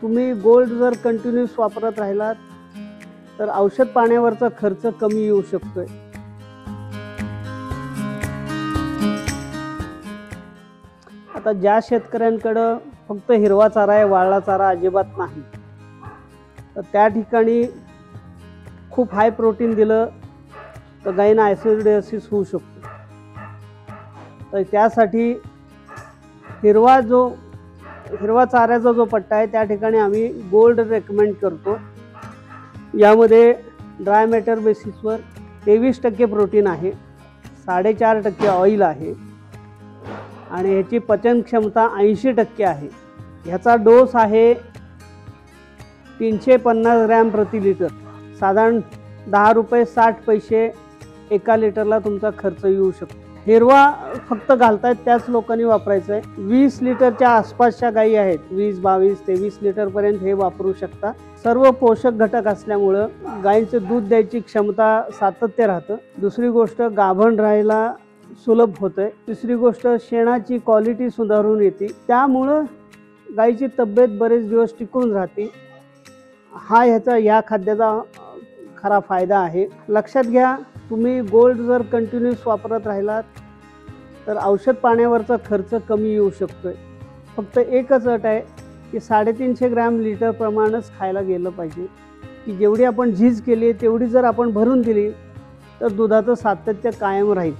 तुम्ही गोल्ड जर कंटिन्यूस वापरत राहिलात तर औषध पाण्यावरचा खर्च कमी येऊ शकतोय। आता ज्या शेतकऱ्यांकडे फक्त हिरवा चारा आहे, वाळला चारा अजिबात नाही, तर त्या ठिकाणी खूप हाय प्रोटीन दिलं तर गायींना ॲसिडिसिस होऊ शकतो। तर त्यासाठी हिरवा चाऱ्याचा जो पट्टा आहे त्या ठिकाणी आम्ही गोल्ड रेकमेंड करतो। यामध्ये ड्राय मॅटर बेसिसवर 23% प्रोटीन आहे, 4.5% ऑइल आहे आणि ह्याची पचन क्षमता 80% आहे। ह्याचा डोस आहे 350 ग्रॅम प्रति लिटर, साधारण 10 रुपये 60 पैसे एका लिटरला तुमचा खर्च येऊ शकतो। हिरवा फक्त घालतायत त्याच लोकांनी वापरायचं आहे। 20 लिटरच्या आसपासच्या गायी आहेत, 20, 22, 23 लिटरपर्यंत हे वापरू शकता। सर्व पोषक घटक असल्यामुळं गायींचं दूध द्यायची क्षमता सातत्य राहतं। दुसरी गोष्ट गाभण राहायला सुलभ होतंय। तिसरी गोष्ट शेणाची क्वालिटी सुधारून येते, त्यामुळं गायीची तब्येत बरेच दिवस टिकून राहते। हा ह्याचा या खाद्याचा खरा फायदा आहे। लक्षात घ्या, तुम्ही गोल्ड जर कंटिन्यूस वापरत राहिलात तर औषध पाण्यावरचा खर्च कमी येऊ शकतोय। फक्त एकच अट आहे की 350 ग्रॅम लिटर प्रमाणच खायला गेलं पाहिजे, की जेवढी आपण झीज केली तेवढी जर आपण भरून दिली तर दुधाचं सातत्य कायम राहील।